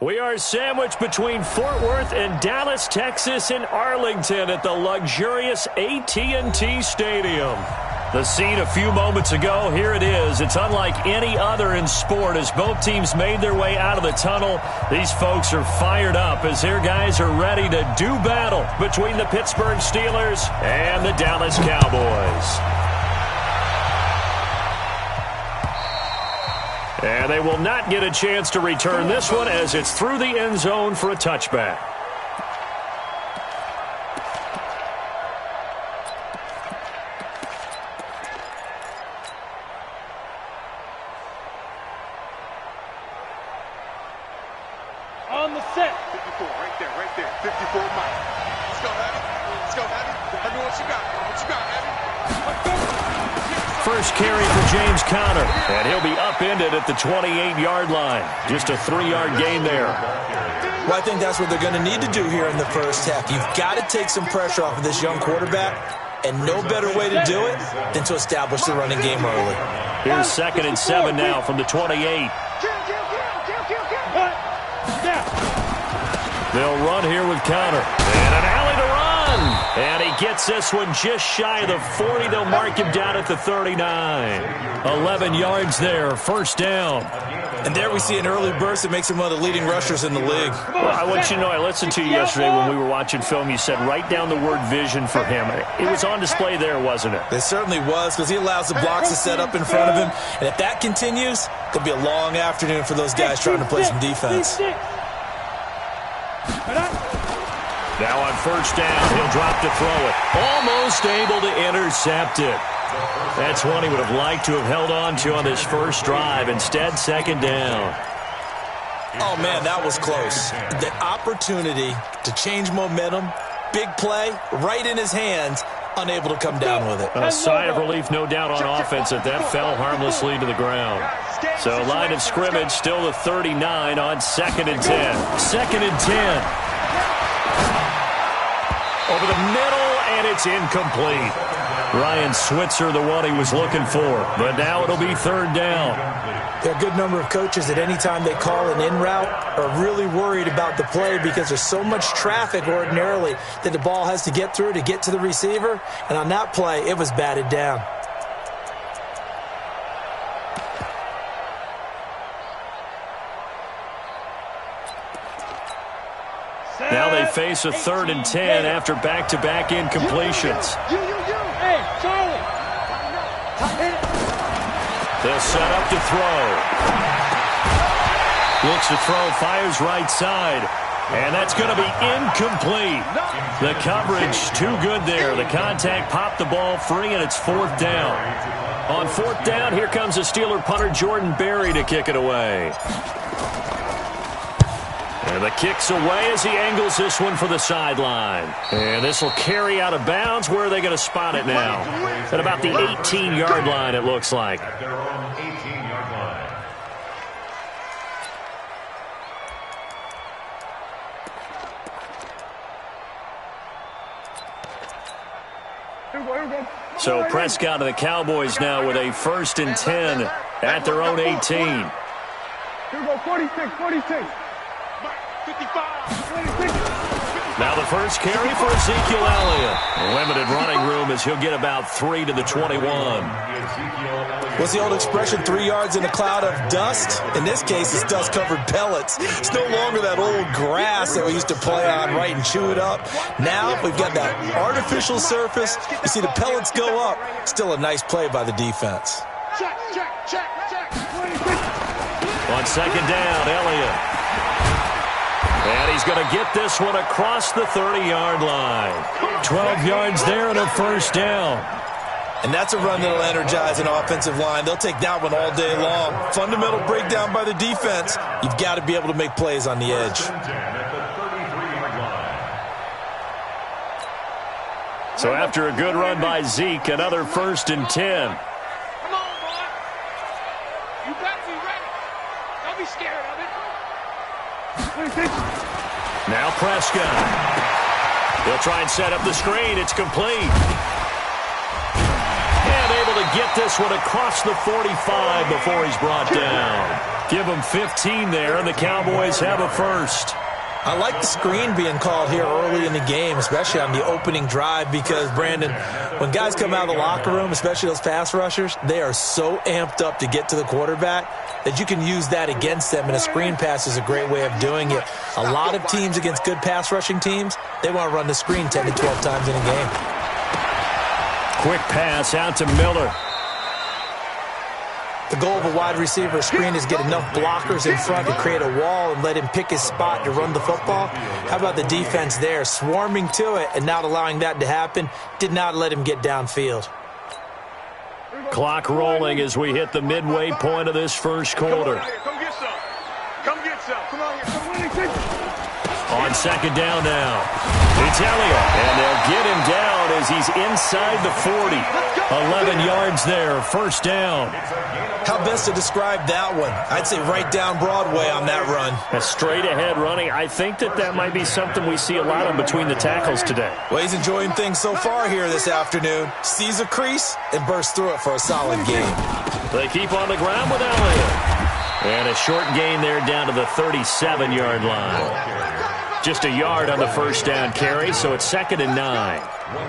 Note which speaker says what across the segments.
Speaker 1: We are sandwiched between Fort Worth and Dallas, Texas, and Arlington at the luxurious AT&T Stadium. The scene a few moments ago, here it is. It's unlike any other in sport as both teams made their way out of the tunnel. These folks are fired up as their guys are ready to do battle between the Pittsburgh Steelers and the Dallas Cowboys. And they will not get a chance to return this one as it's through the end zone for a touchback.
Speaker 2: On the set.
Speaker 3: 54, right there. 54, Mike. Let's go, Abby. Let's go, Abby. I know what you got. What you got, Abby?
Speaker 1: First carry for James Conner, and he'll be upended at the 28-yard line. Just a 3-yard gain there.
Speaker 4: Well, I think that's what they're going to need to do here in the first half. You've got to take some pressure off of this young quarterback, and no better way to do it than to establish the running game early.
Speaker 1: Here's 2nd and 7 now from the 28. They'll run here with Conner. And an alley to run. And he gets this one just shy of the 40. They'll mark him down at the 39. 11 yards there, first down.
Speaker 4: And there we see an early burst that makes him one of the leading rushers in the league.
Speaker 1: Well, I want you to know, I listened to you yesterday when we were watching film. You said write down the word vision for him. It was on display there, wasn't it?
Speaker 4: It certainly was, because he allows the blocks to set up in front of him. And if that continues, it'll be a long afternoon for those guys trying to play some defense.
Speaker 1: Now on first down, he'll drop to throw it. Almost able to intercept it. That's one he would have liked to have held on to on this first drive. Instead, 2nd down.
Speaker 4: Oh, man, that was close. The opportunity to change momentum, big play, right in his hands, unable to come down with it.
Speaker 1: A sigh of relief, no doubt, on offense that fell harmlessly to the ground. So line of scrimmage, still the 39 on 2nd and 10. 2nd and 10. Over the middle, and it's incomplete. Ryan Switzer, the one he was looking for. But now it'll be 3rd down.
Speaker 4: There are a good number of coaches that any time they call an in route are really worried about the play because there's so much traffic ordinarily that the ball has to get through to get to the receiver. And on that play, it was batted down.
Speaker 1: Now they face a 3rd and 10 after back-to-back incompletions.
Speaker 2: Hey, Charlie.
Speaker 1: They'll set up to throw. Looks to throw, fires right side. And that's going to be incomplete. The coverage too good there. The contact popped the ball free, and it's 4th down. On 4th down, here comes the Steeler punter Jordan Berry to kick it away. And the kick's away as he angles this one for the sideline. And this will carry out of bounds. Where are they going to spot it now? At about the 18-yard line, it looks like.
Speaker 5: At their own 18-yard line.
Speaker 1: So Prescott and the Cowboys now with a 1st and 10 at their own 18.
Speaker 2: Here we go, 46, 46. 55.
Speaker 1: Now the first carry for Ezekiel Elliott. Limited running room as he'll get about 3 to the 21.
Speaker 4: What's the old expression, 3 yards in a cloud of dust? In this case, it's dust-covered pellets. It's no longer that old grass that we used to play on, right, and chew it up. Now we've got that artificial surface. You see the pellets go up. Still a nice play by the defense.
Speaker 2: Check.
Speaker 1: On 2nd down, Elliott. And he's going to get this one across the 30-yard line. 12 yards there and a 1st down.
Speaker 4: And that's a run that'll energize an offensive line. They'll take that one all day long. Fundamental breakdown by the defense. You've got to be able to make plays on the edge.
Speaker 1: So after a good run by Zeke, another 1st and 10.
Speaker 2: Come on, boy. You better be ready. Don't be scared of it.
Speaker 1: Now Prescott. He'll try and set up the screen. It's complete. And able to get this one across the 45 before he's brought down. Give them 15 there, and the Cowboys have a first.
Speaker 4: I like the screen being called here early in the game, especially on the opening drive, because, Brandon, when guys come out of the locker room, especially those pass rushers, they are so amped up to get to the quarterback that you can use that against them, and a screen pass is a great way of doing it. A lot of teams against good pass rushing teams, they want to run the screen 10 to 12 times in a game.
Speaker 1: Quick pass out to Miller.
Speaker 4: The goal of a wide receiver screen is get enough blockers in front to create a wall and let him pick his spot to run the football. How about the defense there, swarming to it and not allowing that to happen? Did not let him get downfield.
Speaker 1: Clock rolling as we hit the midway point of this first quarter.
Speaker 3: Come get some. Come get some. Come on here.
Speaker 1: On second down now. It's Elliott, and they'll get him down as he's inside the 40. 11 yards there, first down.
Speaker 4: How best to describe that one? I'd say right down Broadway on that run.
Speaker 1: A straight-ahead running. I think that might be something we see a lot of between the tackles today.
Speaker 4: Well, he's enjoying things so far here this afternoon. Sees a crease and bursts through it for a solid game.
Speaker 1: They keep on the ground with Elliott. And a short gain there down to the 37-yard line. Just a yard on the first down carry, so it's 2nd and 9.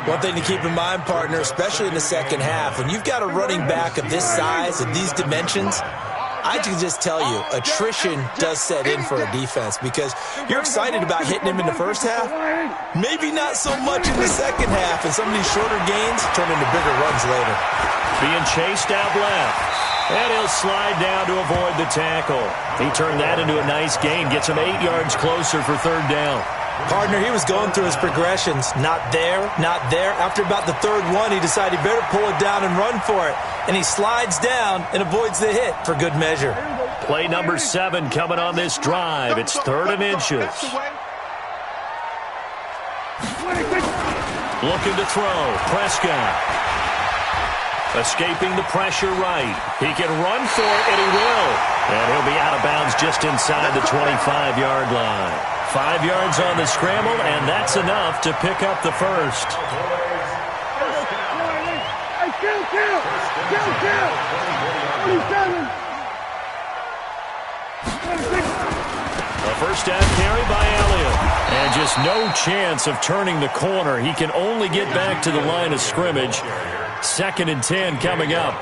Speaker 4: One thing to keep in mind, partner, especially in the second half, when you've got a running back of this size and these dimensions, I can just tell you, attrition does set in for a defense because you're excited about hitting him in the first half, maybe not so much in the second half, and some of these shorter gains turn into bigger runs later.
Speaker 1: Being chased out left. And he'll slide down to avoid the tackle. He turned that into a nice gain. Gets him 8 yards closer for third down.
Speaker 4: Partner, he was going through his progressions. Not there, not there. After about the third one, he decided he better pull it down and run for it. And he slides down and avoids the hit for good measure.
Speaker 1: Play number 7 coming on this drive. It's 3rd and inches. Looking to throw. Prescott. Escaping the pressure right. He can run for it, and he will. And he'll be out of bounds just inside the 25-yard line. 5 yards on the scramble, and that's enough to pick up the first. A first down carry by Elliott. And just no chance of turning the corner. He can only get back to the line of scrimmage. 2nd and 10 coming up.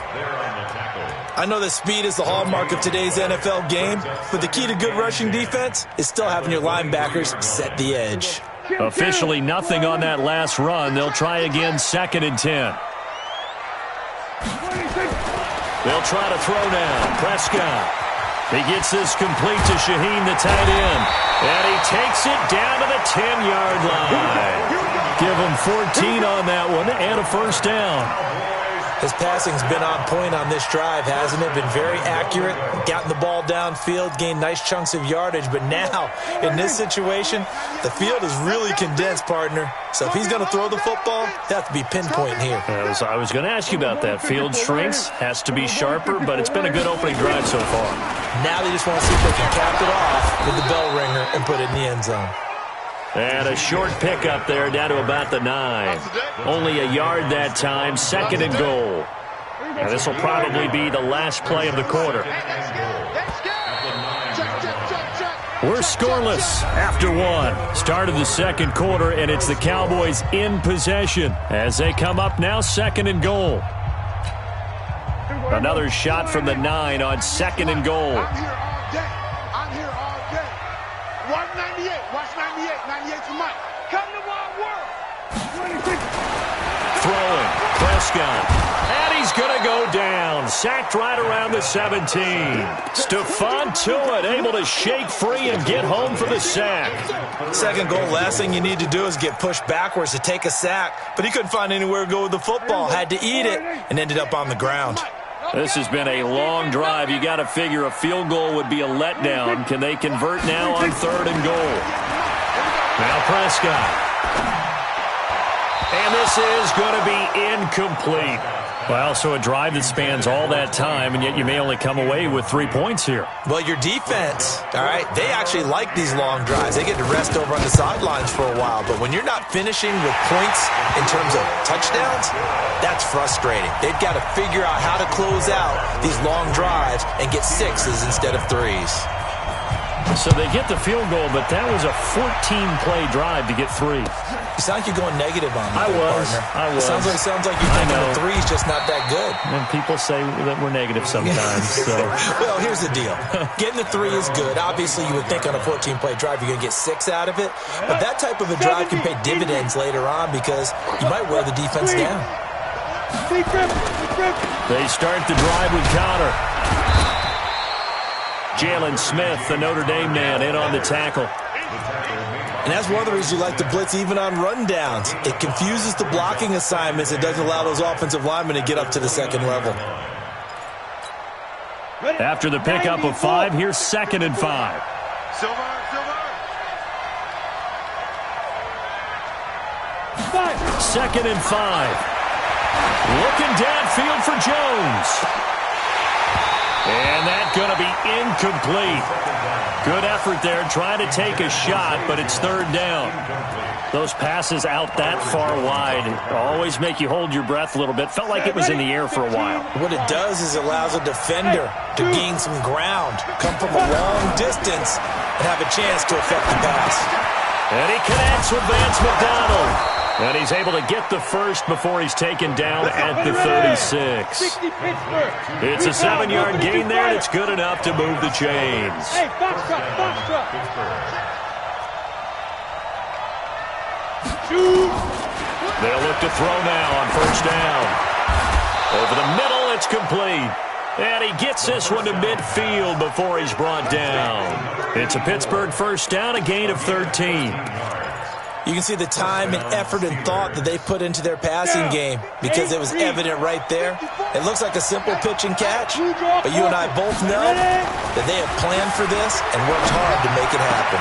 Speaker 4: I know that speed is the hallmark of today's NFL game, but the key to good rushing defense is still having your linebackers set the edge.
Speaker 1: Officially nothing on that last run. They'll try again, 2nd and 10. They'll try to throw now. Prescott. He gets this complete to Shaheen, the tight end. And he takes it down to the 10-yard line. Give him 14 on that one and a first down.
Speaker 4: His passing's been on point on this drive, hasn't it? Been very accurate, gotten the ball downfield, gained nice chunks of yardage. But now, in this situation, the field is really condensed, partner. So if he's going to throw the football, they have to be pinpointing here.
Speaker 1: I was going to ask you about that. Field shrinks, has to be sharper, but it's been a good opening drive so far.
Speaker 4: Now they just want to see if they can cap it off with the bell ringer and put it in the end zone.
Speaker 1: And a short pickup there down to about the 9. Only a yard that time, 2nd and goal. And this will probably be the last play of the quarter. We're scoreless after 1. Start of the second quarter, and it's the Cowboys in possession as they come up now 2nd and goal. Another shot from the 9 on 2nd and goal.
Speaker 2: I'm here all day. Watch 98. Watch 98. 98 to Mike. Come to Wild World.
Speaker 1: Throwing. Prescott. And he's going to go down. Sacked right around the 17. Stephon Tuitt able to shake free and get home for the sack.
Speaker 4: Second goal, last thing you need to do is get pushed backwards to take a sack. But he couldn't find anywhere to go with the football. Had to eat it and ended up on the ground.
Speaker 1: This has been a long drive. You got to figure a field goal would be a letdown. Can they convert now on 3rd and goal? Now Prescott. And this is going to be incomplete. Well, so a drive that spans all that time, and yet you may only come away with 3 points here.
Speaker 4: Well, your defense, all right, they actually like these long drives. They get to rest over on the sidelines for a while. But when you're not finishing with points in terms of touchdowns, that's frustrating. They've got to figure out how to close out these long drives and get 6s instead of 3s.
Speaker 1: So they get the field goal, but that was a 14-play drive to get 3.
Speaker 4: You sound like you're going negative on me,
Speaker 1: I was.
Speaker 4: Sounds like you're thinking the 3's just not that good.
Speaker 1: And people say that we're negative sometimes. So.
Speaker 4: Well, here's the deal. Getting the 3 is good. Obviously, you would think on a 14-play drive you're going to get 6 out of it. But that type of a drive can pay dividends later on because you might wear the defense down.
Speaker 1: They start the drive with Connor. Jalen Smith, the Notre Dame man, in on the tackle.
Speaker 4: And that's one of the reasons you like to blitz even on rundowns. It confuses the blocking assignments. It doesn't allow those offensive linemen to get up to the second level.
Speaker 1: After the pickup of 5, here's 2nd and 5.
Speaker 3: Silver.
Speaker 1: 2nd and 5. Looking downfield for Jones. And that's going to be incomplete. Good effort there, trying to take a shot, but it's 3rd down. Those passes out that far wide always make you hold your breath a little bit. Felt like it was in the air for a while.
Speaker 4: What it does is it allows a defender to gain some ground, come from a long distance, and have a chance to affect the pass.
Speaker 1: And he connects with Vance McDonald. And he's able to get the first before he's taken down at the 36. It's a 7-yard gain there, and it's good enough to move the chains.
Speaker 2: Hey, box truck.
Speaker 1: They'll look to throw now on 1st down. Over the middle, it's complete. And he gets this one to midfield before he's brought down. It's a Pittsburgh 1st down, a gain of 13.
Speaker 4: You can see the time and effort and thought that they put into their passing game because it was evident right there. It looks like a simple pitch and catch, but you and I both know that they have planned for this and worked hard to make it happen.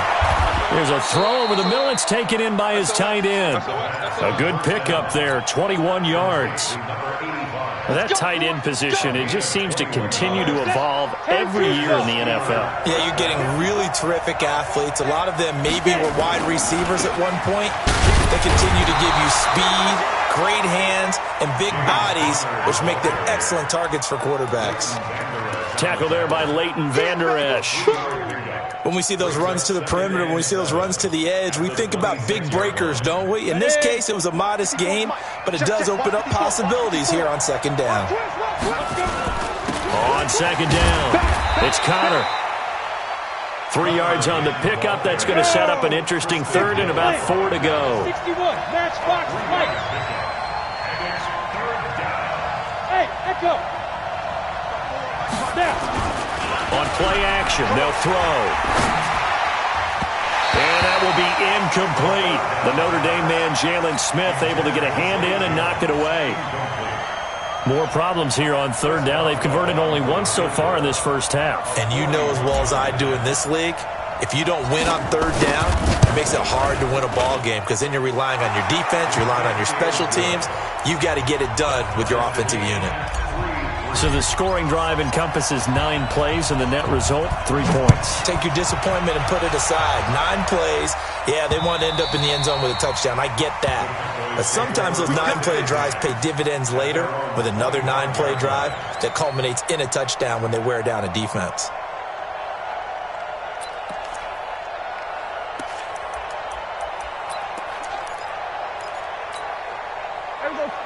Speaker 1: There's a throw over the middle. It's taken in by his tight end. A good pickup there, 21 yards. That tight end position, it just seems to continue to evolve every year in the NFL.
Speaker 4: Yeah, you're getting really terrific athletes. A lot of them maybe were wide receivers at one point. They continue to give you speed, great hands, and big bodies, which make them excellent targets for quarterbacks.
Speaker 1: Tackle there by Leighton Vander Esch.
Speaker 4: When we see those runs to the perimeter, when we see those runs to the edge, we think about big breakers, don't we? In this case, it was a modest gain, but it does open up possibilities here on 2nd down.
Speaker 1: On 2nd down, it's Connor. 3 yards on the pickup. That's going to set up an interesting 3rd and about 4 to go.
Speaker 2: 61, matchbox, Mike. Hey, Echo. Snap.
Speaker 1: On play action, they'll throw. And that will be incomplete. The Notre Dame man, Jalen Smith, able to get a hand in and knock it away. More problems here on 3rd down. They've converted only once so far in this 1st half.
Speaker 4: And you know as well as I do in this league, if you don't win on 3rd down, it makes it hard to win a ball game because then you're relying on your defense, you're relying on your special teams. You've got to get it done with your offensive unit.
Speaker 1: So the scoring drive encompasses 9 plays, and the net result, 3 points.
Speaker 4: Take your disappointment and put it aside. 9 plays. Yeah, they want to end up in the end zone with a touchdown. I get that. But sometimes those 9-play drives pay dividends later with another 9-play drive that culminates in a touchdown when they wear down a defense.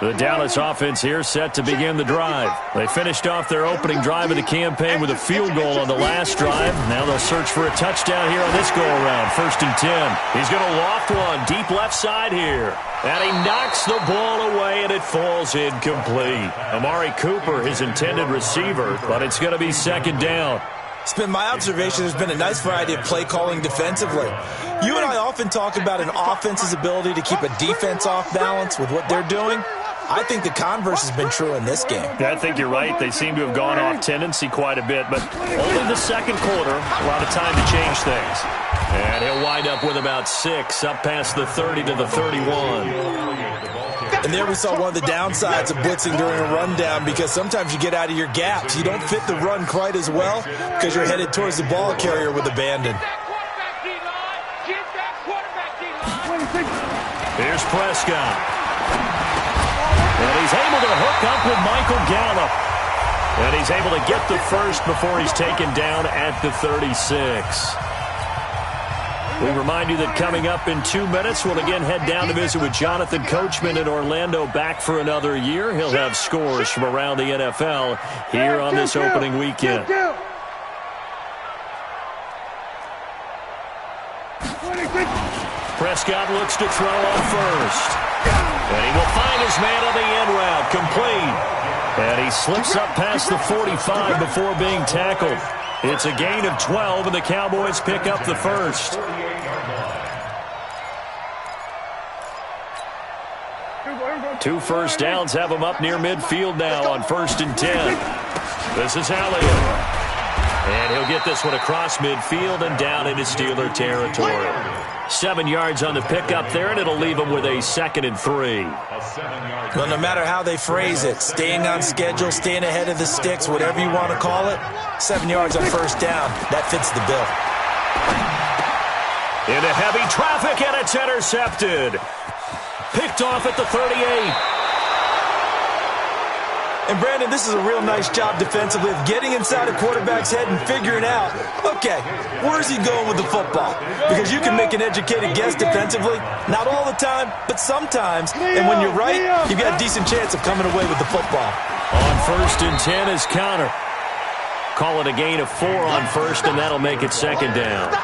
Speaker 1: The Dallas offense here set to begin the drive. They finished off their opening drive of the campaign with a field goal on the last drive. Now they'll search for a touchdown here on this go-around. 1st and 10. He's going to loft one deep left side here. And he knocks the ball away, and it falls incomplete. Amari Cooper, his intended receiver, but it's going to be 2nd down.
Speaker 4: It's been my observation there's been a nice variety of play calling defensively. You and I often talk about an offense's ability to keep a defense off balance with what they're doing. I think the converse has been true in this game.
Speaker 1: I think you're right. They seem to have gone off tendency quite a bit, but only the 2nd quarter, a lot of time to change things. And he'll wind up with about 6, up past the 30 to the 31.
Speaker 4: And there we saw one of the downsides of blitzing during a rundown, because sometimes you get out of your gaps. You don't fit the run quite as well because you're headed towards the ball carrier with abandon.
Speaker 1: Here's Prescott. And he's able to hook up with Michael Gallup. And he's able to get the first before he's taken down at the 36. We remind you that coming up in 2 minutes, we'll again head down to visit with Jonathan Coachman in Orlando, back for another year. He'll have scores from around the NFL here on this opening weekend. Prescott looks to throw on first. And he will find his man on the end route, complete. And he slips up past the 45 before being tackled. It's a gain of 12, and the Cowboys pick up the first. Two first downs have him up near midfield now on 1st and 10. This is Elliott. And he'll get this one across midfield and down into Steeler territory. 7 yards on the pickup there, and it'll leave him with a 2nd and 3.
Speaker 4: Well, no matter how they phrase it, staying on schedule, staying ahead of the sticks, whatever you want to call it, 7 yards on first down, that fits the bill.
Speaker 1: Into heavy traffic, and it's intercepted. Picked off at the 38.
Speaker 4: And, Brandon, this is a real nice job defensively of getting inside a quarterback's head and figuring out, okay, where's he going with the football? Because you can make an educated guess defensively, not all the time, but sometimes. And when you're right, you've got a decent chance of coming away with the football.
Speaker 1: On 1st and 10 is Connor. Call it a gain of 4 on first, and that'll make it 2nd down.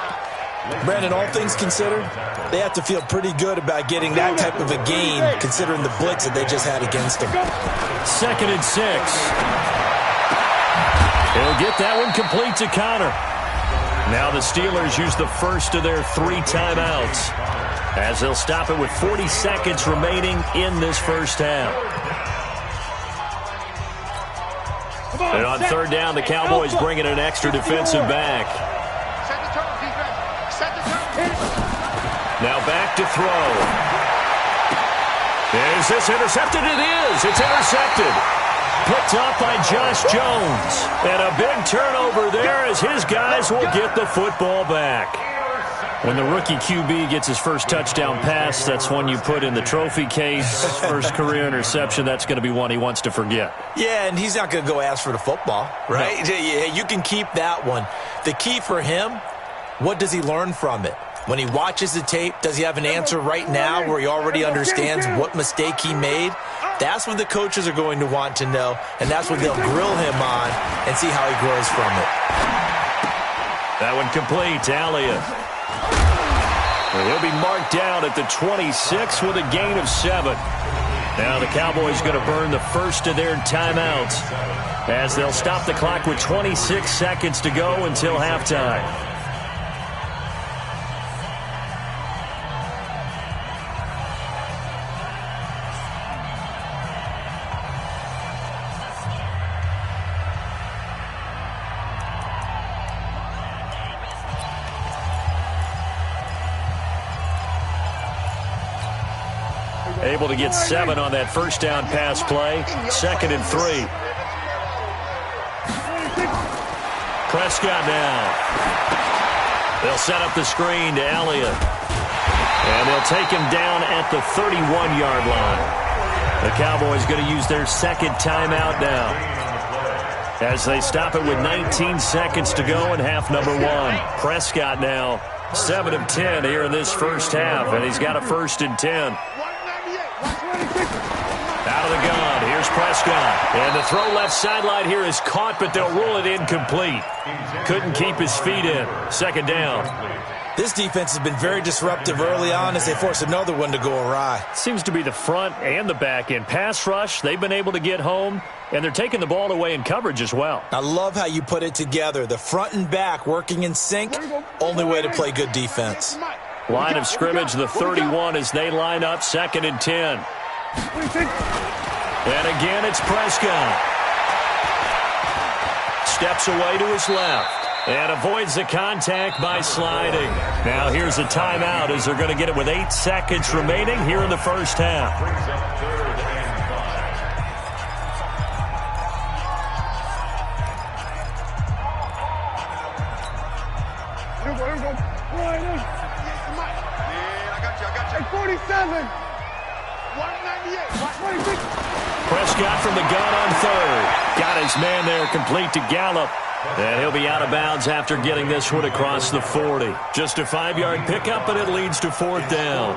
Speaker 4: Brandon, all things considered, they have to feel pretty good about getting that type of a gain, considering the blitz that they just had against them.
Speaker 1: 2nd and 6. He'll get that one complete to Connor. Now the Steelers use the first of their 3 timeouts, as they'll stop it with 40 seconds remaining in this first half. And on 3rd down, the Cowboys bring in an extra defensive back. Now back to throw. Is this intercepted? It is. It's intercepted. Picked up by Josh Jones. And a big turnover there as his guys will get the football back. When the rookie QB gets his first touchdown pass, that's one you put in the trophy case. First career interception, that's going to be one he wants to forget.
Speaker 4: Yeah, and he's not going to go ask for the football, right? No. Yeah, you can keep that one. The key for him, what does he learn from it? When he watches the tape, does he have an answer right now where he already understands what mistake he made? That's what the coaches are going to want to know, and that's what they'll grill him on and see how he grows from it.
Speaker 1: That one complete to Elliott. He'll be marked down at the 26 with a gain of 7. Now the Cowboys going to burn the first of their timeouts as they'll stop the clock with 26 seconds to go until halftime. Able to get 7 on that first down pass play. 2nd and 3. Prescott now. They'll set up the screen to Elliott. And they'll take him down at the 31-yard line. The Cowboys going to use their 2nd timeout now, as they stop it with 19 seconds to go in half number 1. Prescott now 7 of 10 here in this first half, and he's got a 1st and 10. Out of the gun, here's Prescott. And the throw left sideline here is caught, but they'll rule it incomplete. Couldn't keep his feet in. 2nd down.
Speaker 4: This defense has been very disruptive early on as they force another one to go awry.
Speaker 1: Seems to be the front and the back end. Pass rush, they've been able to get home, and they're taking the ball away in coverage as well.
Speaker 4: I love how you put it together. The front and back working in sync, only way to play good defense.
Speaker 1: Line of scrimmage, the 31 as they line up, 2nd and 10. And again, it's Prescott. Steps away to his left. And avoids the contact by sliding. Now here's a timeout as they're going to get it with 8 seconds remaining here in the first half.
Speaker 5: Brings up 3rd and 5.
Speaker 2: Here we go. Man, I got you. 47. 198. Watch 26.
Speaker 1: Prescott from the gun on 3rd. Got his man there complete to Gallup. And he'll be out of bounds after getting this one across the 40. Just a 5-yard pickup, and it leads to 4th down.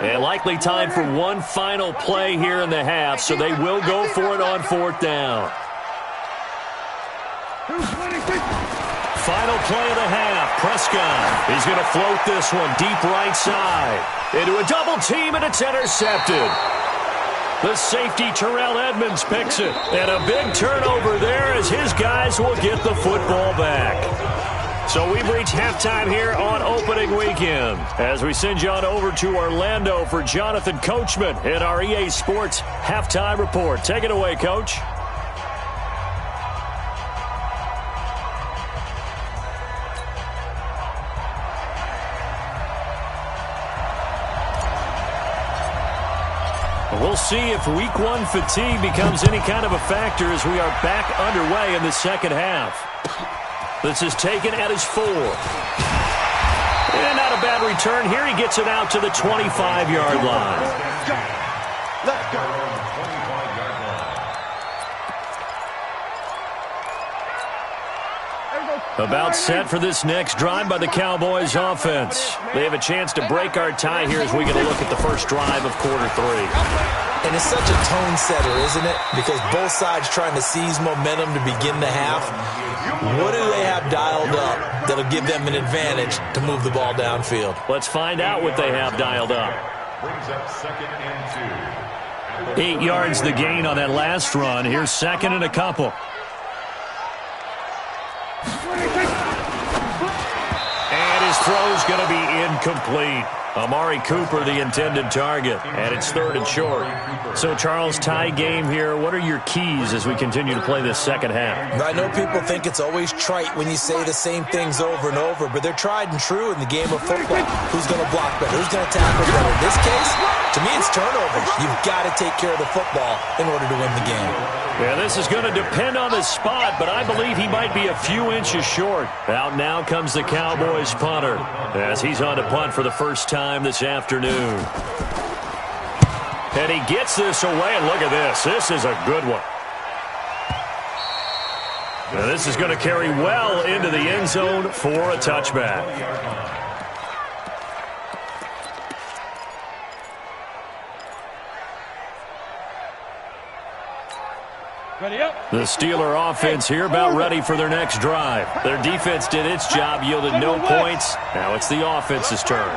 Speaker 1: And likely time for one final play here in the half, so they will go for it on 4th down. Final play of the half. Prescott. He's going to float this one deep right side. Into a double team, and it's intercepted. The safety, Terrell Edmonds, picks it. And a big turnover there as his guys will get the football back. So we've reached halftime here on opening weekend. As we send you on over to Orlando for Jonathan Coachman in our EA Sports Halftime Report. Take it away, Coach. We'll see if Week 1 fatigue becomes any kind of a factor as we are back underway in the second half. This is taken at his 4. And not a bad return here. He gets it out to the 25-yard line.
Speaker 2: Let's go.
Speaker 1: About set for this next drive by the Cowboys offense. They have a chance to break our tie here as we get a look at the first drive of quarter 3.
Speaker 4: And it's such a tone setter, isn't it? Because both sides trying to seize momentum to begin the half. What do they have dialed up that'll give them an advantage to move the ball downfield?
Speaker 1: Let's find out what they have dialed up.
Speaker 5: Brings up 2nd and 2.
Speaker 1: 8 yards the gain on that last run. Here's 2nd and a couple. And his throw's going to be incomplete. Amari Cooper, the intended target, and it's 3rd and short. So, Charles, tie game here. What are your keys as we continue to play this second half?
Speaker 4: I know people think it's always trite when you say the same things over and over, but they're tried and true in the game of football. Who's going to block better? Who's going to tackle better? In this case, to me, it's turnovers. You've got to take care of the football in order to win the game.
Speaker 1: Yeah, this is going to depend on the spot, but I believe he might be a few inches short. Out now comes the Cowboys punter as he's on to punt for the first time this afternoon. And he gets this away, and look at this. This is a good one. Now, this is going to carry well into the end zone for a touchback. The Steeler offense here about ready for their next drive. Their defense did its job, yielded no points. Now it's the offense's turn.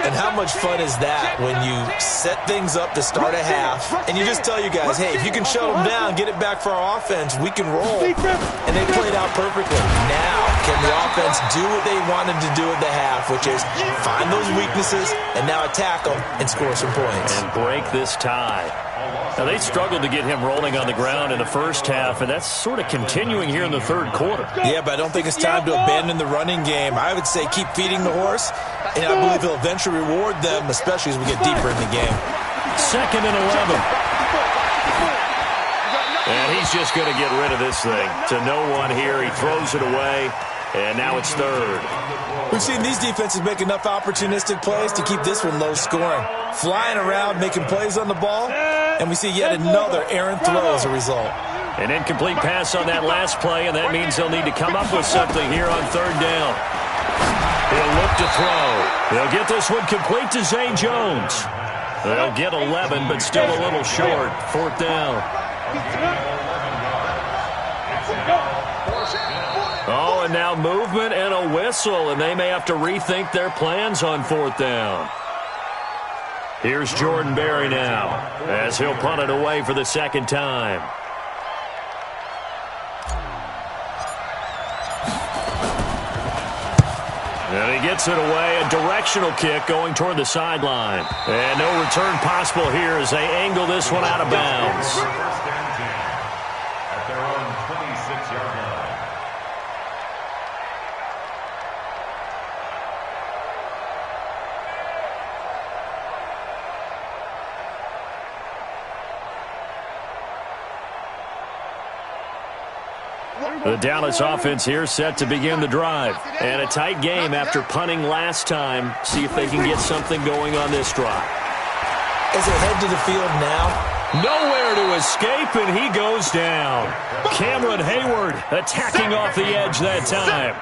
Speaker 4: And how much fun is that when you set things up to start a half and you just tell your guys, hey, if you can shut them down, get it back for our offense, we can roll. And they played out perfectly. Now, can the offense do what they wanted to do at the half, which is find those weaknesses and now attack them and score some points.
Speaker 1: And break this tie. Now, they struggled to get him rolling on the ground in the first half, and that's sort of continuing here in the third quarter.
Speaker 4: Yeah, but I don't think it's time to abandon the running game. I would say keep feeding the horse, and I believe he'll eventually reward them, especially as we get deeper in the game.
Speaker 1: 2nd and 11. And he's just going to get rid of this thing to no one here. He throws it away, and now it's 3rd.
Speaker 4: We've seen these defenses make enough opportunistic plays to keep this one low scoring. Flying around, making plays on the ball, and we see yet another errant throw as a result.
Speaker 1: An incomplete pass on that last play, and that means they'll need to come up with something here on 3rd down. He'll look to throw. They'll get this one complete to Zay Jones. They'll get 11, but still a little short. 4th down. Oh, and now movement and a whistle, and they may have to rethink their plans on 4th down. Here's Jordan Berry now as he'll punt it away for the second time. And he gets it away, a directional kick going toward the sideline. And no return possible here as they angle this one out of bounds.
Speaker 5: First and 10 at their own
Speaker 1: The Dallas offense here set to begin the drive. And a tight game after punting last time. See if they can get something going on this drive.
Speaker 4: As they head to the field now,
Speaker 1: nowhere to escape, and he goes down. Cameron Hayward attacking off the edge that time.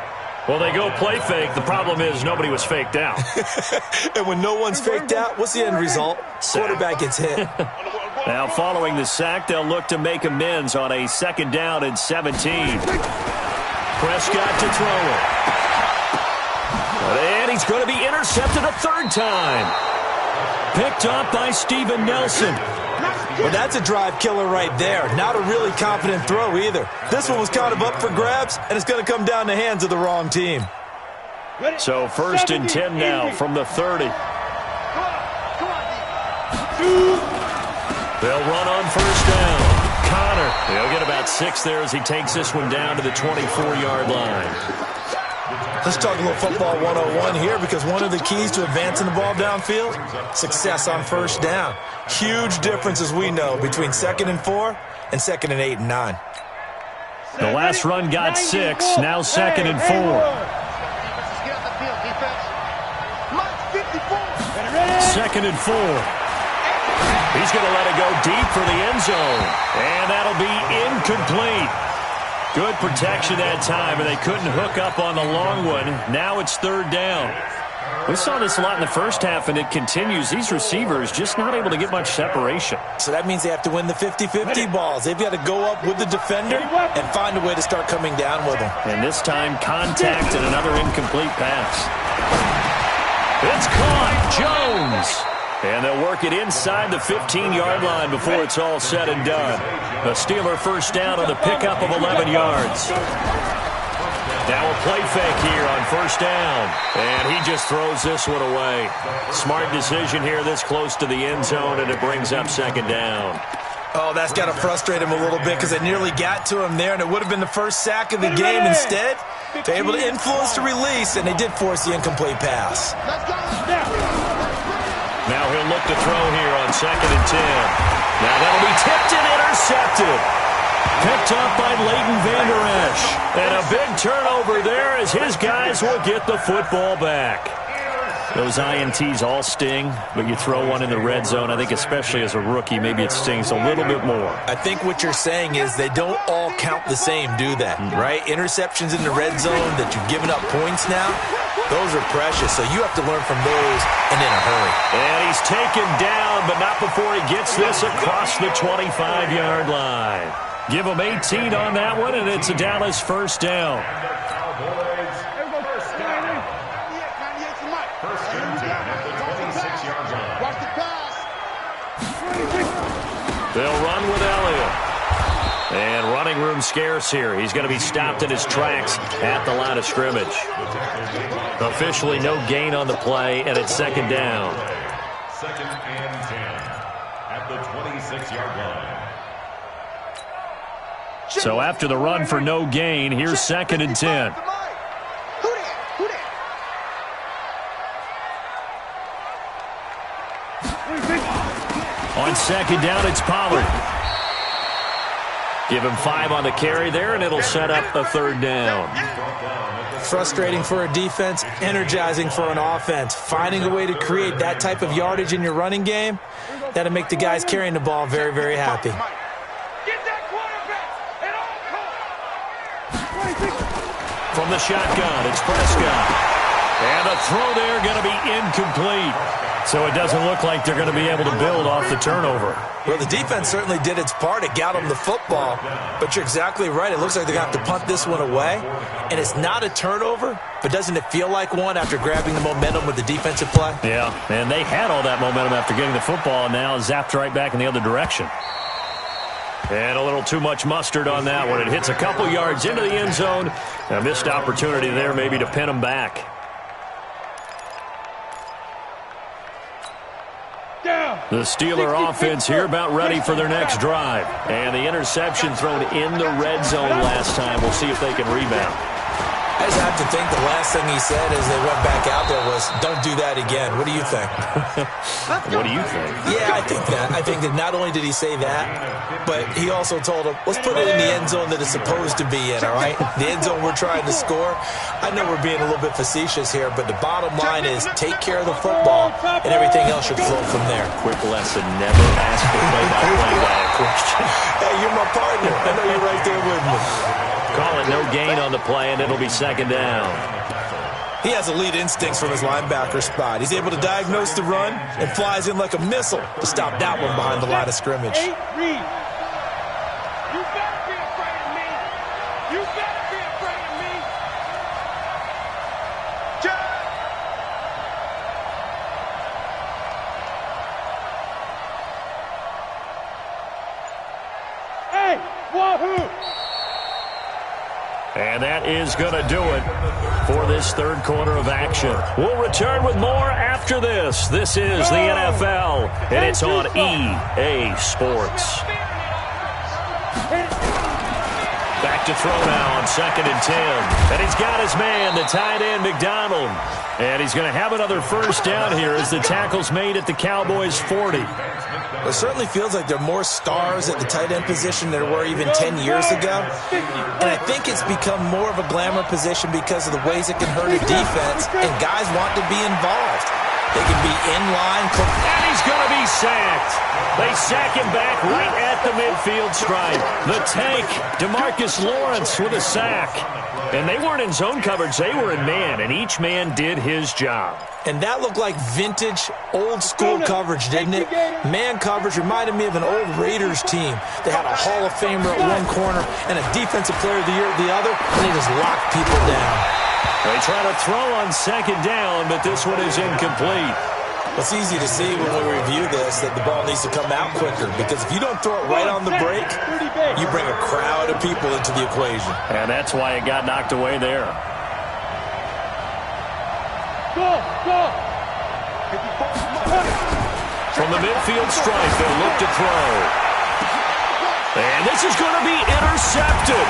Speaker 1: Well, they go play fake. The problem is nobody was faked out.
Speaker 4: And when no one's faked out, what's the end result? Quarterback gets hit.
Speaker 1: Now, following the sack, they'll look to make amends on a 2nd down and 17. Prescott to throw it. And he's going to be intercepted a 3rd time. Picked up by Steven Nelson.
Speaker 4: Well, that's a drive killer right there. Not a really confident throw either. This one was kind of up for grabs, and it's going to come down in the hands of the wrong team.
Speaker 1: So 1st and 10 now from the 30. They'll run on 1st down. Connor, he'll get about 6 there as he takes this one down to the 24-yard line.
Speaker 4: Let's talk a little football 101 here, because one of the keys to advancing the ball downfield, success on 1st down. Huge difference, as we know, between 2nd and 4 and 2nd and 8 and 9.
Speaker 1: The last run got 6, now 2nd and 4. 2nd and 4. He's going to let it go deep for the end zone. And that'll be incomplete. Good protection that time, and they couldn't hook up on the long one. Now it's 3rd down. We saw this a lot in the first half, and it continues. These receivers just not able to get much separation.
Speaker 4: So that means they have to win the 50-50 balls. They've got to go up with the defender and find a way to start coming down with them.
Speaker 1: And this time, contact and another incomplete pass. It's caught. Jones. And they'll work it inside the 15-yard line before it's all said and done. A Steeler 1st down on the pickup of 11 yards. Now a play fake here on 1st down. And he just throws this one away. Smart decision here this close to the end zone, and it brings up 2nd down.
Speaker 4: Oh, that's got to frustrate him a little bit, because they nearly got to him there, and it would have been the 1st sack of the game. Instead, they're able to influence the release, and they did force the incomplete pass.
Speaker 1: Now he'll look to throw here on 2nd and 10. Now that'll be tipped and intercepted. Picked up by Leighton Vander Esch. And a big turnover there as his guys will get the football back. Those INTs all sting, but you throw one in the red zone, I think especially as a rookie, maybe it stings a little bit more.
Speaker 4: I think what you're saying is they don't all count the same, do that, right? Interceptions in the red zone that you've given up points now, those are precious, so you have to learn from those and in a hurry.
Speaker 1: And he's taken down, but not before he gets this across the 25-yard line. Give him 18 on that one, and it's a Dallas 1st down. They'll run with Elliott. And running room scarce here. He's going to be stopped in his tracks at the line of scrimmage. Officially no gain on the play, and it's 2nd down.
Speaker 5: 2nd and 10 at the 26-yard line.
Speaker 1: So after the run for no gain, here's 2nd and 10. On 2nd down, it's Pollard. Give him 5 on the carry there, and it'll set up a 3rd down.
Speaker 4: Frustrating for a defense, energizing for an offense. Finding a way to create that type of yardage in your running game, that'll make the guys carrying the ball very, very happy.
Speaker 1: From the shotgun, it's Prescott. And the throw there going to be incomplete. So it doesn't look like they're going to be able to build off the turnover.
Speaker 4: Well, the defense certainly did its part. It got them the football. But you're exactly right. It looks like they're going to have to punt this one away. And it's not a turnover, but doesn't it feel like one after grabbing the momentum with the defensive play?
Speaker 1: Yeah, and they had all that momentum after getting the football, and now zapped right back in the other direction. And a little too much mustard on that one. It hits a couple yards into the end zone. A missed opportunity there maybe to pin them back. The Steeler offense here about ready for their next drive. And the interception thrown in the red zone last time. We'll see if they can rebound.
Speaker 4: I just have to think the last thing he said as they went back out there was, don't do that again. What do you think?
Speaker 1: What do you think?
Speaker 4: Yeah, I think that. I think that not only did he say that, but he also told him, let's put it in the end zone that it's supposed to be in, all right? The end zone we're trying to score. I know we're being a little bit facetious here, but the bottom line is take care of the football, and everything else should flow from there.
Speaker 1: Quick lesson, never ask for play-by-play by a question.
Speaker 4: Hey, you're my partner. I know you're right there with me.
Speaker 1: Call it no gain on the play, and it'll be second down.
Speaker 4: He has elite instincts from his linebacker spot. He's able to diagnose the run and flies in like a missile to stop that one behind the line of scrimmage.
Speaker 2: You better be afraid of me. You better be afraid of me. Hey, wahoo!
Speaker 1: And that is going to do it for this third quarter of action. We'll return with more after this. This is the NFL, and it's on EA Sports. Back to throw now on 2nd and 10. And he's got his man, the tight end, McDonald. And he's going to have another first down here as the tackle's made at the Cowboys' 40.
Speaker 4: It certainly feels like there are more stars at the tight end position than there were even 10 years ago. And I think it's become more of a glamour position because of the ways it can hurt a defense, and guys want to be involved. They can be in line.
Speaker 1: And he's going to be sacked. They sack him back right at the midfield stripe. The tank, DeMarcus Lawrence with a sack. And they weren't in zone coverage. They were in man, and each man did his job.
Speaker 4: And that looked like vintage, old-school coverage, didn't it? Man coverage reminded me of an old Raiders team. They had a Hall of Famer at one corner and a Defensive Player of the Year at the other, and they just locked people down.
Speaker 1: They try to throw on 2nd down, but this one is incomplete.
Speaker 4: It's easy to see when we review this that the ball needs to come out quicker, because if you don't throw it right on the break, you bring a crowd of people into the equation.
Speaker 1: And that's why it got knocked away there. From the midfield stripe, they'll look to throw. And this is going to be intercepted.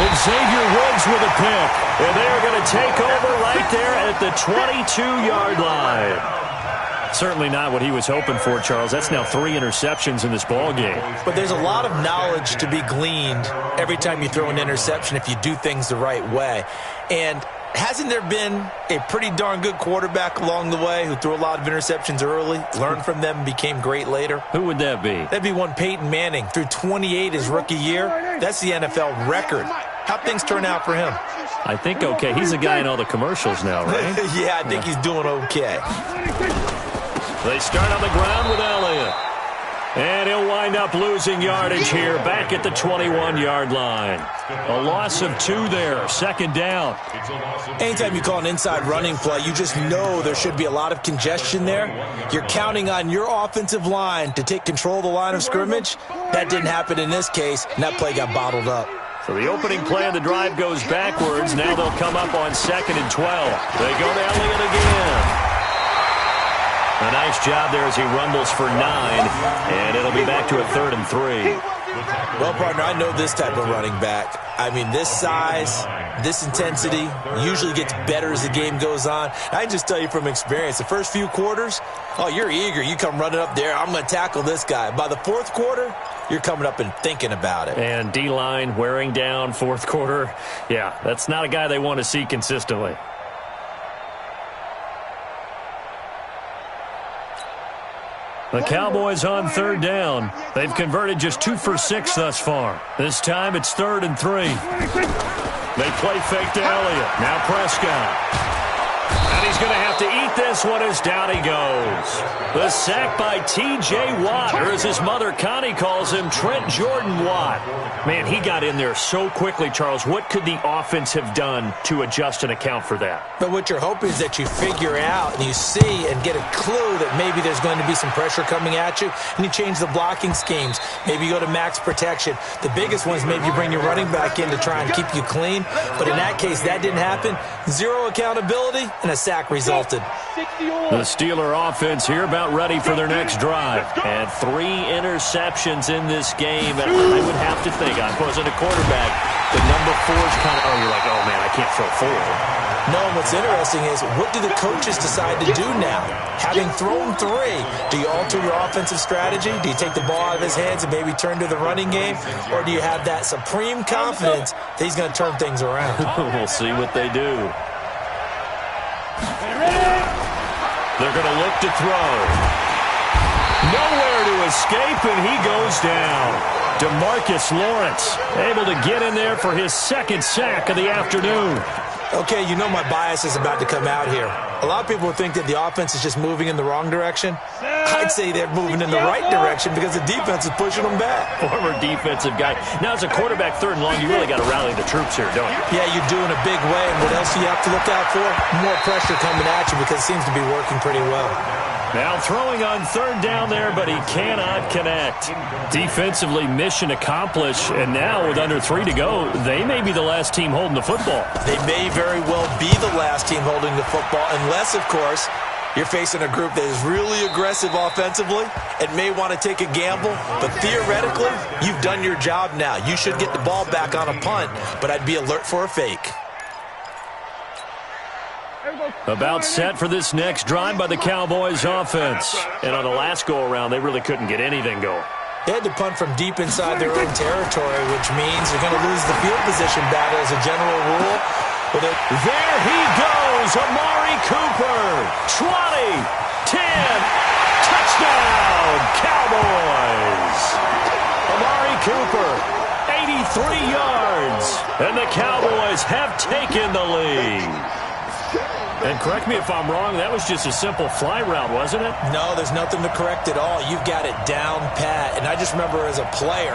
Speaker 1: Xavier Woods with a pick. And they are going to take over right there at the 22-yard line. Certainly not what he was hoping for, Charles. That's now 3 interceptions in this ball game.
Speaker 4: But there's a lot of knowledge to be gleaned every time you throw an interception if you do things the right way. And hasn't there been a pretty darn good quarterback along the way who threw a lot of interceptions early, learned from them, and became great later?
Speaker 1: Who would that be?
Speaker 4: That'd be one Peyton Manning. Threw 28 his rookie year. That's the NFL record. How'd things turn out for him?
Speaker 1: I think okay. He's a guy in all the commercials now, right?
Speaker 4: Yeah, I think he's doing okay.
Speaker 1: They start on the ground with Elliott. And he'll wind up losing yardage here back at the 21-yard line. A loss of 2 there, 2nd down.
Speaker 4: Anytime you call an inside running play, you just know there should be a lot of congestion there. You're counting on your offensive line to take control of the line of scrimmage. That didn't happen in this case, and that play got bottled up.
Speaker 1: So the opening play of the drive goes backwards. Now they'll come up on 2nd and 12. They go to Elliott again. A nice job there as he rumbles for 9, and it'll be back to a 3rd and 3.
Speaker 4: Well, partner, I know this type of running back. I mean, this size, this intensity usually gets better as the game goes on. I can just tell you from experience, the first few quarters, oh, you're eager. You come running up there, I'm going to tackle this guy. By the 4th quarter, you're coming up and thinking about it.
Speaker 1: And D-line wearing down 4th quarter. Yeah, that's not a guy they want to see consistently. The Cowboys on 3rd down. They've converted just 2 for 6 thus far. This time it's 3rd and 3. They play fake to Elliott. Now Prescott. And he's going to have to eat this one as down he goes. The sack by T.J. Watt, or as his mother Connie calls him, Trent Jordan Watt. Man, he got in there so quickly, Charles. What could the offense have done to adjust and account for that?
Speaker 4: But what you're hoping is that you figure out and you see and get a clue that maybe there's going to be some pressure coming at you, and you change the blocking schemes. Maybe you go to max protection. The biggest one is maybe you bring your running back in to try and keep you clean. But in that case, that didn't happen. 0 accountability, and a sack resulted.
Speaker 1: The Steeler offense here about ready for their next drive. And 3 interceptions in this game. And I would have to think, I wasn't a quarterback, The number 4 is kind of, you're like, oh, man, I can't throw 4.
Speaker 4: No, what's interesting is, what do the coaches decide to do now? Having thrown 3, do you alter your offensive strategy? Do you take the ball out of his hands and maybe turn to the running game? Or do you have that supreme confidence that he's going to turn things around?
Speaker 1: We'll see what they do. They're going to look to throw. Nowhere to escape, and he goes down. DeMarcus Lawrence able to get in there for his 2nd sack of the afternoon.
Speaker 4: Okay, you know my bias is about to come out here. A lot of people think that the offense is just moving in the wrong direction. I'd say they're moving in the right direction because the defense is pushing them back.
Speaker 1: Former defensive guy. Now, as a quarterback, 3rd and long, you really got to rally the troops here, don't you?
Speaker 4: Yeah, you do in a big way. And what else do you have to look out for? More pressure coming at you because it seems to be working pretty well.
Speaker 1: Now throwing on 3rd down there, but he cannot connect. Defensively, mission accomplished, and now with under 3 to go, they may be the last team holding the football.
Speaker 4: They may very well be the last team holding the football, unless, of course, you're facing a group that is really aggressive offensively and may want to take a gamble. But theoretically, you've done your job now. You should get the ball back on a punt, but I'd be alert for a fake.
Speaker 1: About set for this next drive by the Cowboys offense. And on the last go-around, they really couldn't get anything going.
Speaker 4: They had to punt from deep inside their own territory, which means they're going to lose the field position battle as a general rule.
Speaker 1: There he goes, Amari Cooper. 20, 10, touchdown, Cowboys. Amari Cooper, 83 yards. And the Cowboys have taken the lead. And correct me if I'm wrong, that was just a simple fly route, wasn't it?
Speaker 4: No, there's nothing to correct at all. You've got it down pat. And I just remember as a player,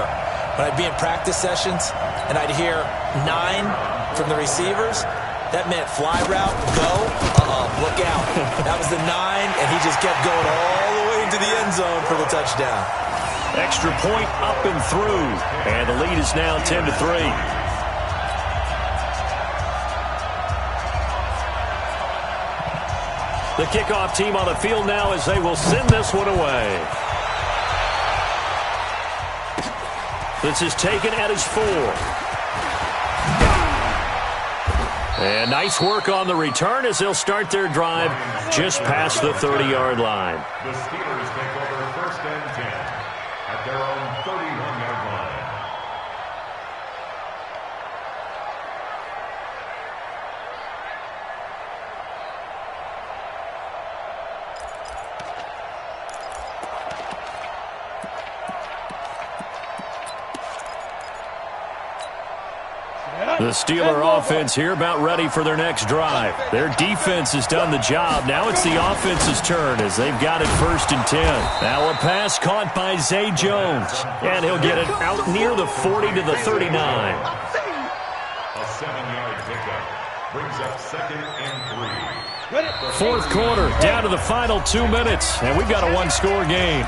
Speaker 4: when I'd be in practice sessions and I'd hear 9 from the receivers, that meant fly route, go, look out. That was the 9, and he just kept going all the way into the end zone for the touchdown.
Speaker 1: Extra point up and through. And the lead is now 10-3. The kickoff team on the field now as they will send this one away. This is taken at his 4. And nice work on the return as they'll start their drive just past the 30-yard line.
Speaker 5: The Steelers take over 1st and 10 at their own 31-yard line.
Speaker 1: The Steeler offense here about ready for their next drive. Their defense has done the job. Now it's the offense's turn as they've got it 1st and 10. Now a pass caught by Zay Jones. And he'll get it out near the 40 to the 39.
Speaker 5: A 7-yard pickup brings up 2nd and 3.
Speaker 1: 4th quarter, down to the final 2 minutes. And we've got a 1-score game.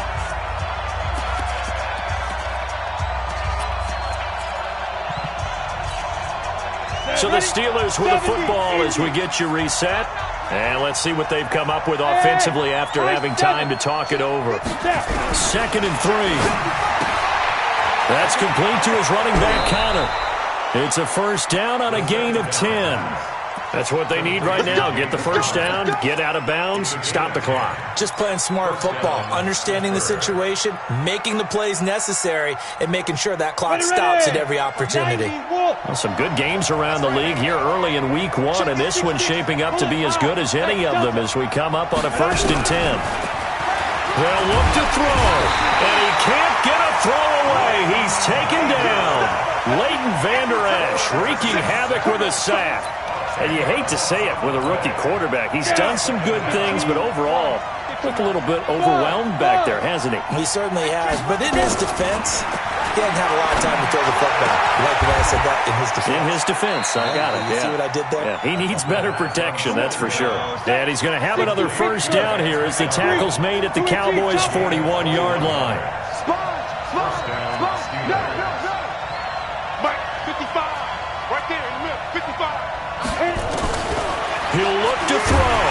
Speaker 1: So the Steelers with the football as we get you reset. And let's see what they've come up with offensively after having time to talk it over. 2nd and 3. That's complete to his running back Connor. It's a 1st down on a gain of 10. That's what they need right now. Get the 1st down, get out of bounds, stop the clock.
Speaker 4: Just playing smart football, understanding the situation, making the plays necessary, and making sure that clock stops at every opportunity.
Speaker 1: Well, some good games around the league here early in week 1, and this one's shaping up to be as good as any of them as we come up on a 1st and 10. They'll look to throw, and he can't get a throw away. He's taken down. Leighton Vander Esch wreaking havoc with a sack. And you hate to say it with a rookie quarterback. He's done some good things, but overall, looked a little bit overwhelmed back there, hasn't he?
Speaker 4: He certainly has. But in his defense, he hasn't had a lot of time to throw the football. You like the way I said that? In his defense.
Speaker 1: In his defense. I got it.
Speaker 4: You see what I did there?
Speaker 1: Yeah, he needs better protection, that's for sure. And he's going to have another 1st down here as the tackle's made at the Cowboys' 41-yard line.
Speaker 2: Mike, 55. Right there in the middle, 55.
Speaker 1: He'll look to throw.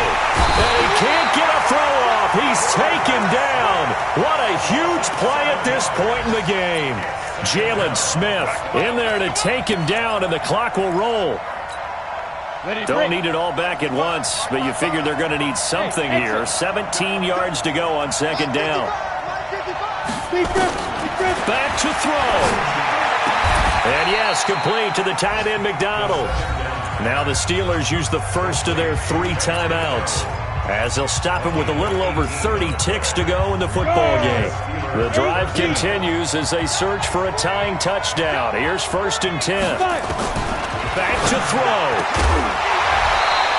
Speaker 1: And he can't get a throw off. He's taken down. What a huge play at this point in the game. Jalen Smith in there to take him down, and the clock will roll. Don't need it all back at once, but you figure they're going to need something here. 17 yards to go on second down. Back to throw. And yes, complete to the tight end, McDonald. Now the Steelers use the first of their 3 timeouts, as they'll stop him with a little over 30 ticks to go in the football game. The drive continues as they search for a tying touchdown. Here's 1st and 10. Back to throw.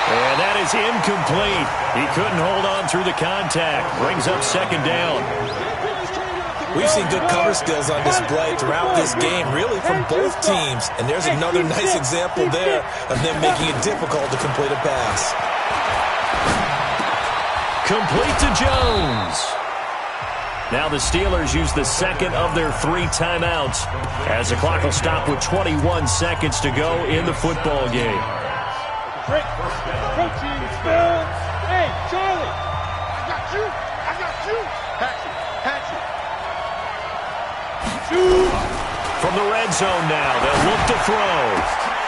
Speaker 1: And that is incomplete. He couldn't hold on through the contact. Brings up second down.
Speaker 4: We've seen good cover skills on display throughout this game, really from both teams. And there's another nice example there of them making it difficult to complete a pass.
Speaker 1: Complete to Jones. Now the Steelers use the second of their 3 timeouts, as the clock will stop with 21 seconds to go in the football game.
Speaker 2: Hey, Charlie. I got you. Patch it.
Speaker 1: From the red zone now, they'll look to throw.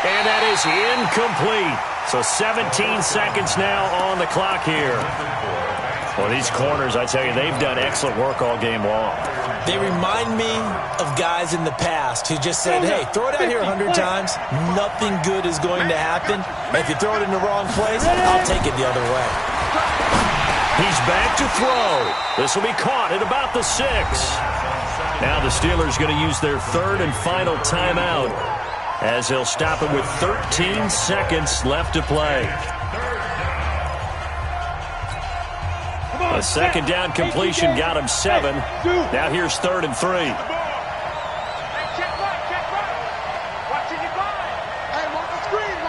Speaker 1: And that is incomplete. So 17 seconds now on the clock here. Well, these corners, I tell you, they've done excellent work all game long.
Speaker 4: They remind me of guys in the past who just said, hey, throw it out here 100 times. Nothing good is going to happen. If you throw it in the wrong place, I'll take it the other way.
Speaker 1: He's back to throw. This will be caught at about the 6. Now the Steelers going to use their 3rd and final timeout, as they'll stop it with 13 seconds left to play. A second down completion got him 7. Now here's 3rd and 3.
Speaker 2: Hey, check right. Watching your line. Hey, watch the screen.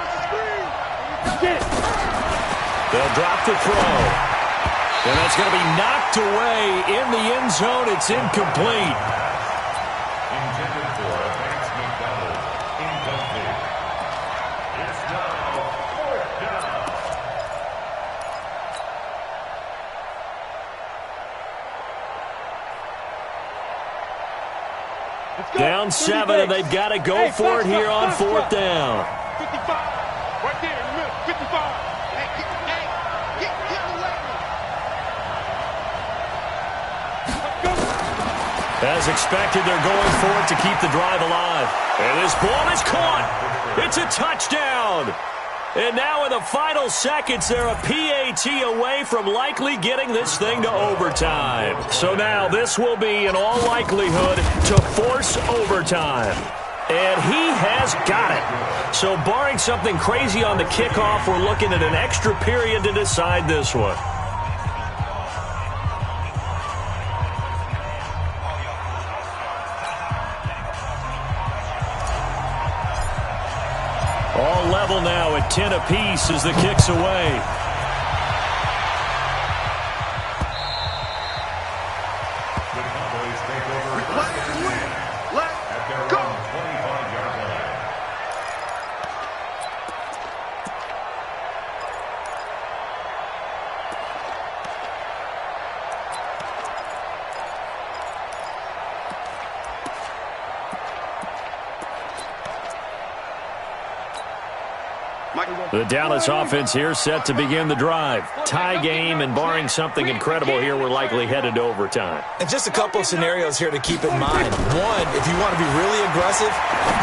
Speaker 1: They'll drop the throw. And that's going to be knocked away in the end zone. It's incomplete.
Speaker 5: Intended for Vance McDonald. Incomplete. It's now 4th down.
Speaker 1: Down 7, and they've got to go for it here on 4th down.
Speaker 2: 55. Right there in the middle. 55. Hey, get away.
Speaker 1: As expected, they're going for it to keep the drive alive. And this ball is caught. It's a touchdown. And now in the final seconds, they're a PAT away from likely getting this thing to overtime. So now this will be, in all likelihood, to force overtime. And he has got it. So barring something crazy on the kickoff, we're looking at an extra period to decide this one. All level now at 10 apiece as the kick's away.
Speaker 5: The Cowboys take over
Speaker 2: Let's win. Let's
Speaker 5: at their
Speaker 2: go.
Speaker 5: own 25-yard line.
Speaker 1: The Dallas offense here set to begin the drive. Tie game, and barring something incredible here, we're likely headed to overtime.
Speaker 4: And just a couple of scenarios here to keep in mind. One, if you want to be really aggressive,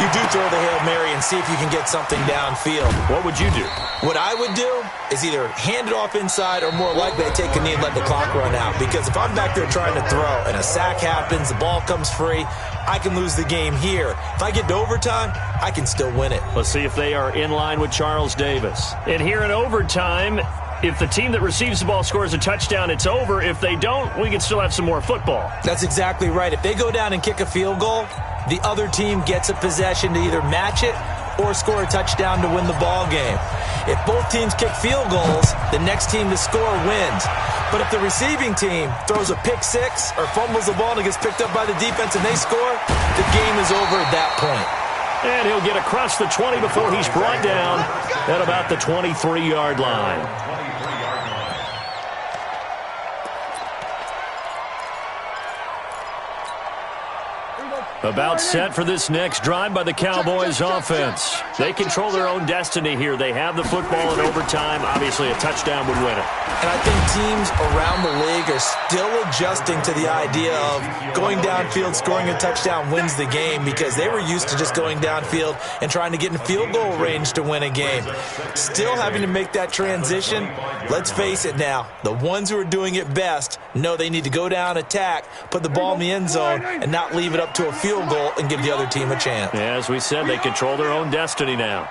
Speaker 4: you do throw the Hail Mary and see if you can get something downfield.
Speaker 1: What would you do?
Speaker 4: What I would do is either hand it off inside or more likely I take a knee and let the clock run out. Because if I'm back there trying to throw and a sack happens, the ball comes free, I can lose the game here. If I get to overtime, I can still win it.
Speaker 1: Let's see if they are in line with Charles Davis. And here in overtime, if the team that receives the ball scores a touchdown, it's over. If they don't, we can still have some more football.
Speaker 4: That's exactly right. If they go down and kick a field goal, the other team gets a possession to either match it or score a touchdown to win the ball game. If both teams kick field goals, the next team to score wins. But if the receiving team throws a pick six or fumbles the ball and it gets picked up by the defense and they score, the game is over at that point.
Speaker 1: And he'll get across the 20 before he's brought down at about the 23-yard line. About set for this next drive by the Cowboys offense. They control their own destiny here. They have the football in overtime. Obviously, a touchdown would win it.
Speaker 4: And I think teams around the league are still adjusting to the idea of going downfield, scoring a touchdown wins the game, because they were used to just going downfield and trying to get in field goal range to win a game. Still having to make that transition. Let's face it now, the ones who are doing it best know they need to go down, attack, put the ball in the end zone, and not leave it up to a field goal and give the other team a chance.
Speaker 1: Yeah, as we said, they control their own destiny now.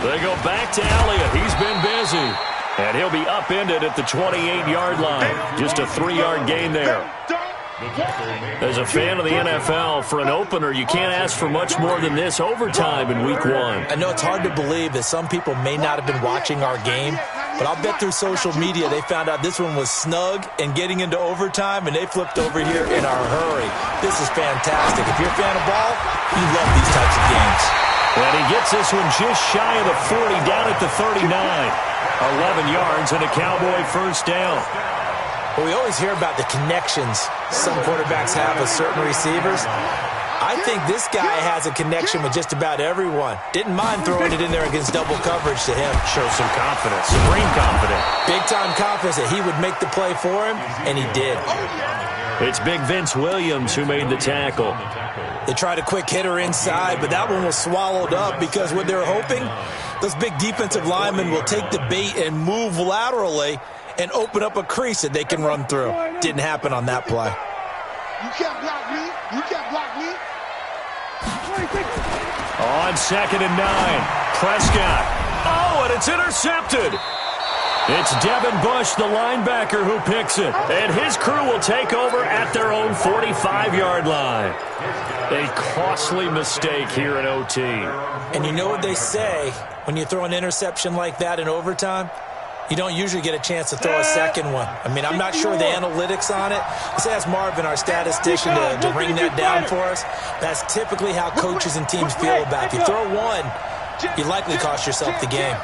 Speaker 1: They go back to Elliott. He's been busy. And he'll be upended at the 28-yard line. Just a 3-yard gain there. As a fan of the NFL, for an opener, you can't ask for much more than this overtime in Week 1.
Speaker 4: I know it's hard to believe that some people may not have been watching our game, but I'll bet through social media they found out this one was snug and getting into overtime, and they flipped over here in a hurry. This is fantastic. If you're a fan of ball, you love these types of games.
Speaker 1: And he gets this one just shy of the 40, down at the 39. 11 yards and a Cowboy first down.
Speaker 4: Well, we always hear about the connections some quarterbacks have with certain receivers. I think this guy has a connection with just about everyone. Didn't mind throwing it in there against double coverage to him.
Speaker 1: Shows some confidence, supreme confidence.
Speaker 4: Big-time confidence that he would make the play for him, and he did.
Speaker 1: It's big Vince Williams who made the tackle.
Speaker 4: They tried a quick hitter inside, but that one was swallowed up because what they're hoping, those big defensive linemen will take the bait and move laterally and open up a crease that they can run through. Didn't happen on that play.
Speaker 2: You can't block me. You can't block me.
Speaker 1: On 2nd and 9. Prescott. Oh, and it's intercepted. It's Devin Bush, the linebacker, who picks it. And his crew will take over at their own 45-yard line. A costly mistake here in OT.
Speaker 4: And you know what they say when you throw an interception like that in overtime? You don't usually get a chance to throw a second one. I mean, I'm not sure the analytics on it. Let's ask Marvin, our statistician, to ring that down for us. That's typically how coaches and teams feel about it. If you throw one, you likely cost yourself the game.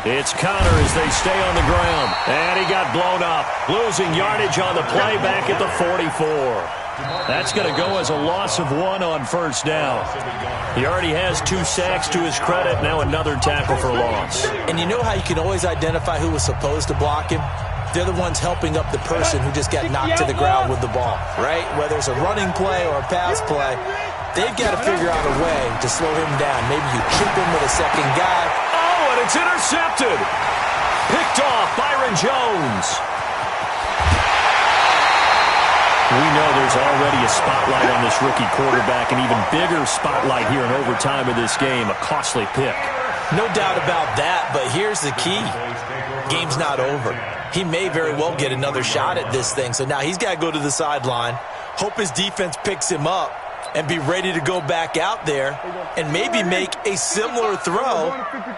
Speaker 1: It's Connor as they stay on the ground. And he got blown up. Losing yardage on the play back at the 44. That's going to go as a loss of 1 on first down. He already has 2 sacks to his credit. Now another tackle for loss.
Speaker 4: And you know how you can always identify who was supposed to block him? They're the ones helping up the person who just got knocked to the ground with the ball, right? Whether it's a running play or a pass play, they've got to figure out a way to slow him down. Maybe you chip him with a second guy.
Speaker 1: Oh, and it's intercepted. Picked off Byron Jones. We know there's already a spotlight on this rookie quarterback, an even bigger spotlight here in overtime of this game, a costly pick.
Speaker 4: No doubt about that, but here's the key. Game's not over. He may very well get another shot at this thing, so now he's got to go to the sideline, hope his defense picks him up, and be ready to go back out there and maybe make a similar throw,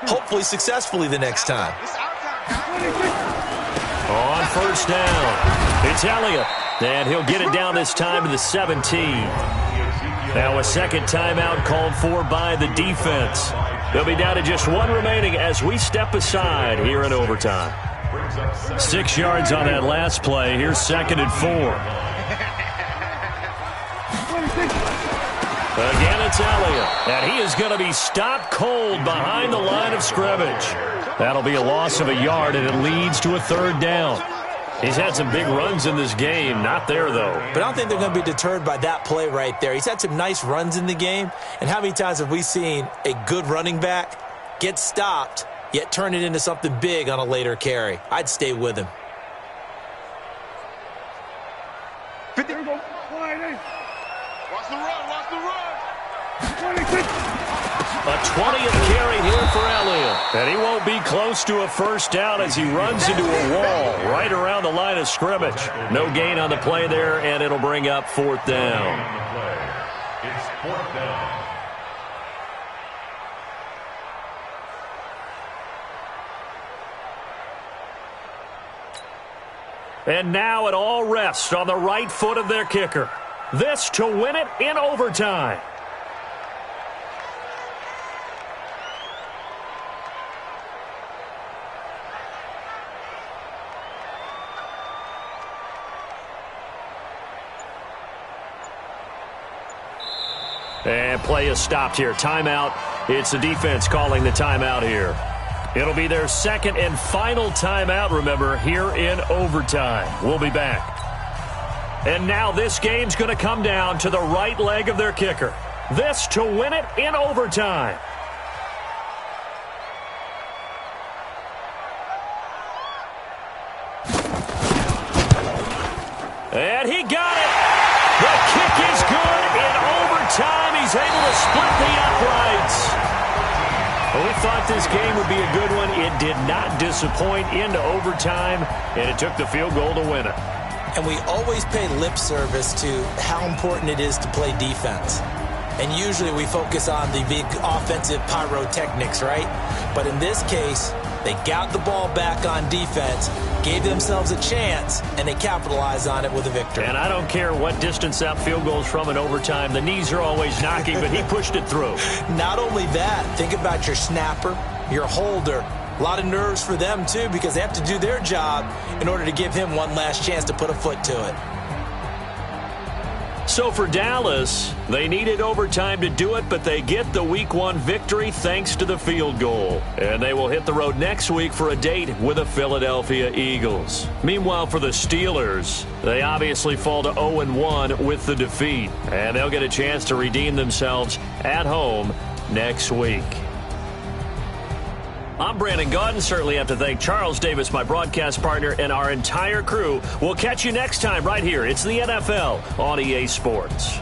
Speaker 4: hopefully successfully the next time.
Speaker 1: On first down, it's Elliott. And he'll get it down this time to the 17. Now a second timeout called for by the defense. They'll be down to just 1 remaining as we step aside here in overtime. 6 yards on that last play. Here's 2nd and 4. Again, it's Elliott. And he is going to be stopped cold behind the line of scrimmage. That'll be a loss of 1 yard, and it leads to a 3rd down. He's had some big runs in this game. Not there, though.
Speaker 4: But I don't think they're going to be deterred by that play right there. He's had some nice runs in the game. And how many times have we seen a good running back get stopped, yet turn it into something big on a later carry? I'd stay with him.
Speaker 2: 50. Watch the run. Watch the run. 26.
Speaker 1: A 20th carry here for Elliott. And he won't be close to a first down as he runs into a wall right around the line of scrimmage. No gain on the play there, and it'll bring up 4th down.
Speaker 5: It's 4th down.
Speaker 1: And now it all rests on the right foot of their kicker. This to win it in overtime. And play is stopped here. Timeout. It's the defense calling the timeout here. It'll be their second and final timeout, remember, here in overtime. We'll be back. And now this game's going to come down to the right leg of their kicker. This to win it in overtime. And he got it. The kick is good in overtime. He's able to split the uprights. Well, we thought this game would be a good one. It did not disappoint into overtime, and it took the field goal to win it.
Speaker 4: And we always pay lip service to how important it is to play defense. And usually we focus on the big offensive pyrotechnics, right? But in this case, they got the ball back on defense, gave themselves a chance, and they capitalized on it with a victory.
Speaker 1: And I don't care what distance that field goal is from in overtime. The knees are always knocking, but he pushed it through.
Speaker 4: Not only that, think about your snapper, your holder. A lot of nerves for them, too, because they have to do their job in order to give him one last chance to put a foot to it.
Speaker 1: So for Dallas, they needed overtime to do it, but they get the Week 1 victory thanks to the field goal. And they will hit the road next week for a date with the Philadelphia Eagles. Meanwhile, for the Steelers, they obviously fall to 0-1 with the defeat. And they'll get a chance to redeem themselves at home next week. I'm Brandon Gaudin. Certainly have to thank Charles Davis, my broadcast partner, and our entire crew. We'll catch you next time right here. It's the NFL on EA Sports.